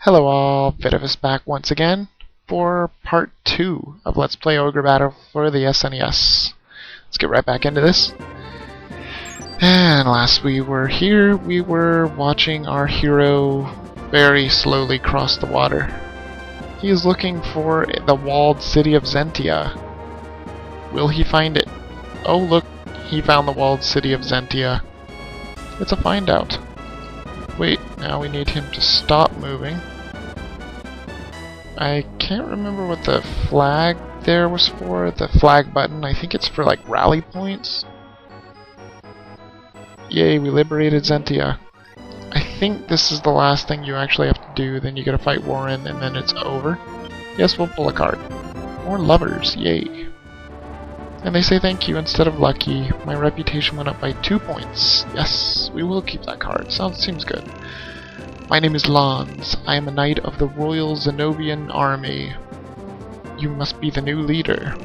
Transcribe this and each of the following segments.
Hello all, Vidavis back once again for part 2 of Let's Play Ogre Battle for the SNES. Let's get right back into this. And last we were here, we were watching our hero very slowly cross the water. He is looking for the walled city of Zentia. Will he find it? Oh look, he found the walled city of Zentia. It's a find out. Wait, now we need him to stop moving. I can't remember what the flag there was for, the flag button. I think it's for like rally points. Yay, we liberated Zentia. I think this is the last thing you actually have to do, then you gotta fight Warren and then it's over. Yes, we'll pull a card. More lovers, yay. And they say thank you instead of lucky. My reputation went up by 2 points. Yes, we will keep that card. Seems good. My name is Lons. I am a knight of the Royal Zenobian Army. You must be the new leader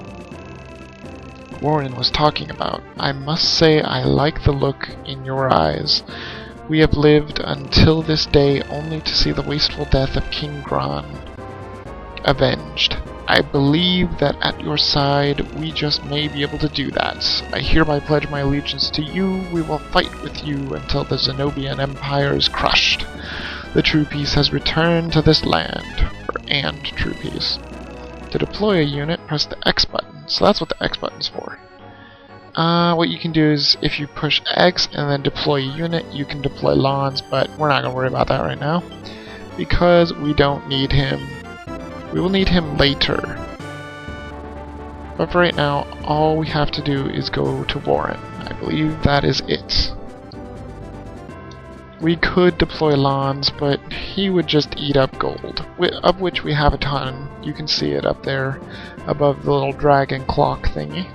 Warren was talking about. I must say I like the look in your eyes. We have lived until this day only to see the wasteful death of King Gran avenged. I believe that at your side we just may be able to do that. I hereby pledge my allegiance to you. We will fight with you until the Zenobian Empire is crushed. The true peace has returned to this land. And true peace. To deploy a unit, press the X button. So that's what the X button's for. What you can do is, if you push X and then deploy a unit, you can deploy Lons, but we're not going to worry about that right now. Because we don't need him. We will need him later. But for right now, all we have to do is go to Warren. I believe that is it. We could deploy Lons, but he would just eat up gold, of which we have a ton. You can see it up there above the little dragon clock thingy.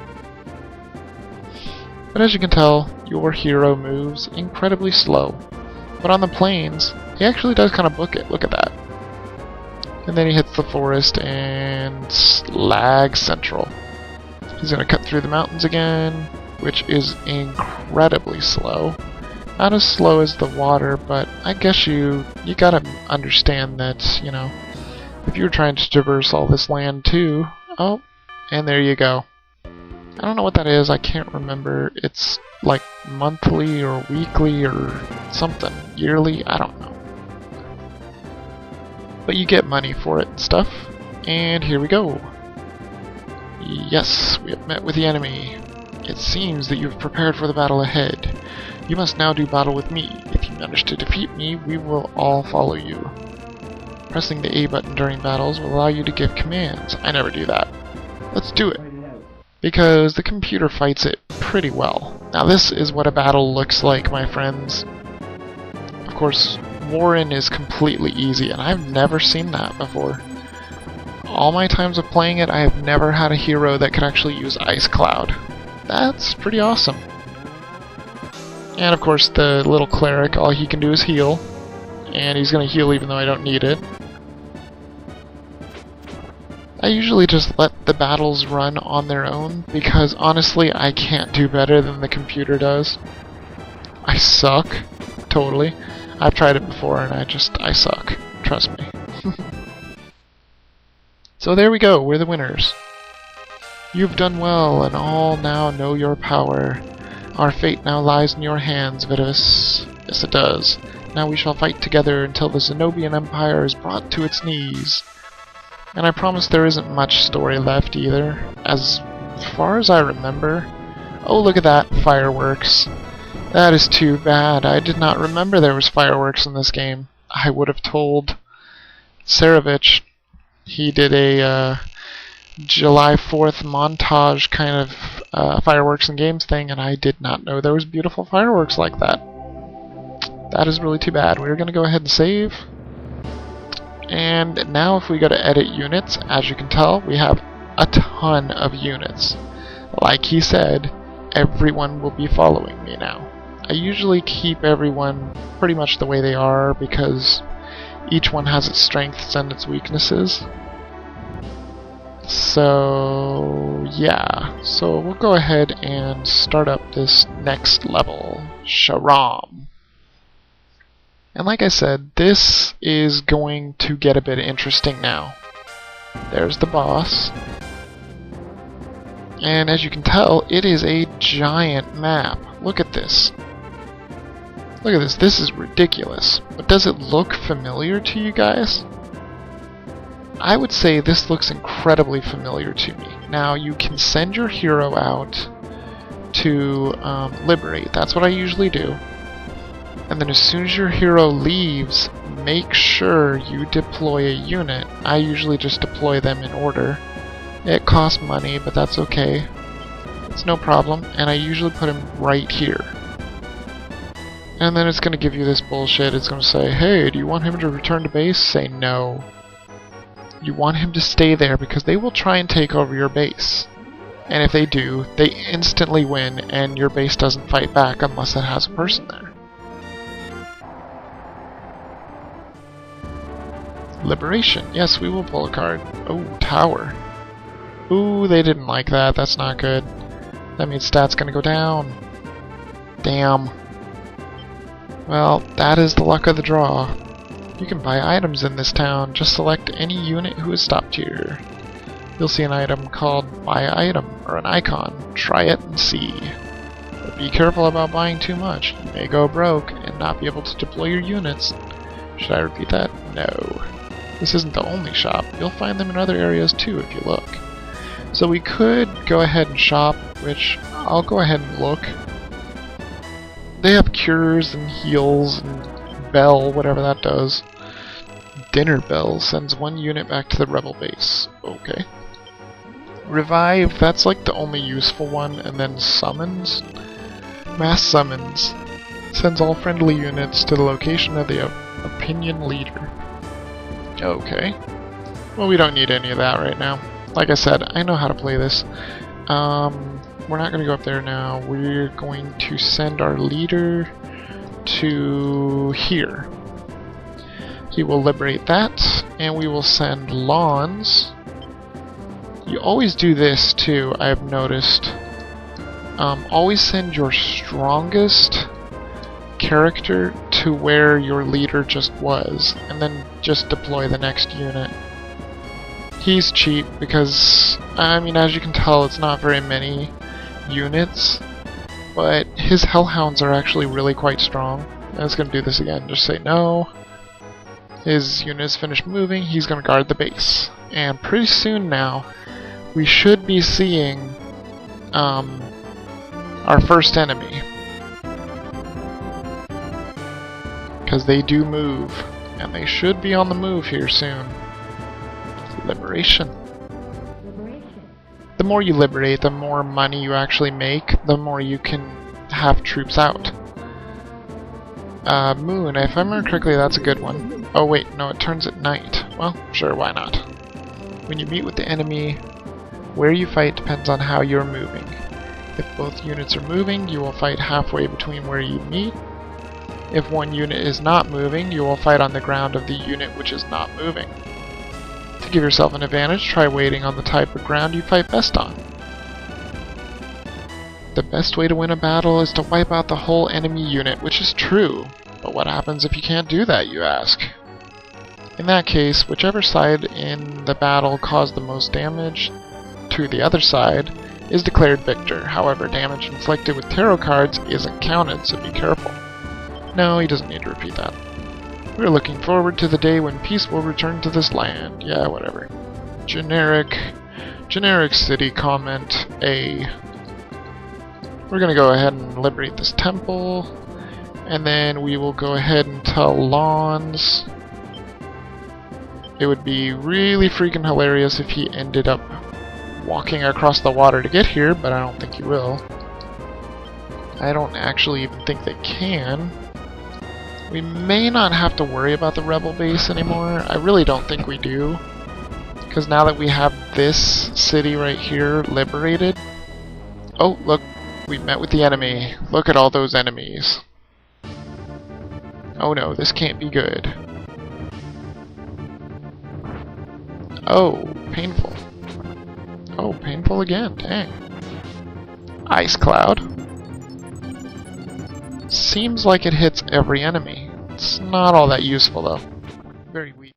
But as you can tell, your hero moves incredibly slow. But on the plains, he actually does kind of book it. Look at that. And then he hits the forest and lag central. He's going to cut through the mountains again, which is incredibly slow. Not as slow as the water, but I guess you gotta understand that, you know, if you're trying to traverse all this land too. Oh, and there you go. I don't know what that is, I can't remember. It's like monthly or weekly or something. Yearly, I don't know. But you get money for it and stuff. And here we go. Yes, we have met with the enemy. It seems that you have prepared for the battle ahead. You must now do battle with me. If you manage to defeat me, we will all follow you. Pressing the A button during battles will allow you to give commands. I never do that. Let's do it. Because the computer fights it pretty well. Now this is what a battle looks like, my friends. Of course, Warren is completely easy, and I've never seen that before. All my times of playing it, I have never had a hero that could actually use Ice Cloud. That's pretty awesome. And of course the little cleric, all he can do is heal. And he's gonna heal even though I don't need it. I usually just let the battles run on their own, because honestly I can't do better than the computer does. I suck. Totally. I've tried it before and I suck. Trust me. So there we go, we're the winners. You've done well, and all now know your power. Our fate now lies in your hands, Vidavis. Yes, it does. Now we shall fight together until the Zenobian Empire is brought to its knees. And I promise there isn't much story left either, as far as I remember. Oh, look at that, fireworks. That is too bad. I did not remember there was fireworks in this game. I would have told Saravich. He did a July 4th montage kind of fireworks and games thing, and I did not know there was beautiful fireworks like that. That is really too bad. We're going to go ahead and save. And now if we go to edit units, as you can tell, we have a ton of units. Like he said, everyone will be following me now. I usually keep everyone pretty much the way they are because each one has its strengths and its weaknesses. So yeah, so we'll go ahead and start up this next level, Sharam. And like I said, this is going to get a bit interesting now. There's the boss. And as you can tell, it is a giant map. Look at this. Look at this. This is ridiculous. But does it look familiar to you guys? I would say this looks incredibly familiar to me. Now, you can send your hero out to liberate. That's what I usually do. And then as soon as your hero leaves, make sure you deploy a unit. I usually just deploy them in order. It costs money, but that's okay. It's no problem. And I usually put him right here. And then it's going to give you this bullshit. It's going to say, hey, do you want him to return to base? Say no. You want him to stay there because they will try and take over your base. And if they do, they instantly win and your base doesn't fight back unless it has a person there. Liberation. Yes, we will pull a card. Oh, Tower. Ooh, they didn't like that. That's not good. That means stats gonna go down. Damn. Well, that is the luck of the draw. You can buy items in this town. Just select any unit who is stopped here. You'll see an item called Buy Item, or an icon. Try it and see. But be careful about buying too much. You may go broke and not be able to deploy your units. Should I repeat that? No. This isn't the only shop. You'll find them in other areas too if you look. So we could go ahead and shop, which I'll go ahead and look. They have cures and heals and bell, whatever that does. Dinner Bell sends one unit back to the rebel base. Okay. Revive, that's like the only useful one, and then summons. Mass summons sends all friendly units to the location of the opinion leader. Okay. Well, we don't need any of that right now. Like I said, I know how to play this. We're not going to go up there now. We're going to send our leader to here. He will liberate that, and we will send Lawns. You always do this too, I've noticed. Always send your strongest character to where your leader just was, and then just deploy the next unit. He's cheap because, I mean, as you can tell, it's not very many units, but his Hellhounds are actually really quite strong. I was going to do this again, just say no. His unit is finished moving, he's going to guard the base. And pretty soon now, we should be seeing our first enemy. Because they do move, and they should be on the move here soon. Liberation. The more you liberate, the more money you actually make, the more you can have troops out. Moon, if I remember correctly, that's a good one. Oh wait, no, it turns at night. Well, sure, why not? When you meet with the enemy, where you fight depends on how you're moving. If both units are moving, you will fight halfway between where you meet. If one unit is not moving, you will fight on the ground of the unit which is not moving. To give yourself an advantage, try waiting on the type of ground you fight best on. The best way to win a battle is to wipe out the whole enemy unit, which is true. But what happens if you can't do that, you ask? In that case, whichever side in the battle caused the most damage to the other side is declared victor. However, damage inflicted with tarot cards isn't counted, so be careful. No, he doesn't need to repeat that. We're looking forward to the day when peace will return to this land. Yeah, whatever. Generic city comment A. We're gonna go ahead and liberate this temple, and then we will go ahead and tell Lawns. It would be really freaking hilarious if he ended up walking across the water to get here, but I don't think he will. I don't actually even think they can. We may not have to worry about the rebel base anymore. I really don't think we do. Because now that we have this city right here liberated... Oh, look. We met with the enemy. Look at all those enemies. Oh no, this can't be good. Oh, painful. Oh, painful again. Dang. Ice Cloud. Seems like it hits every enemy. It's not all that useful, though. Very weak.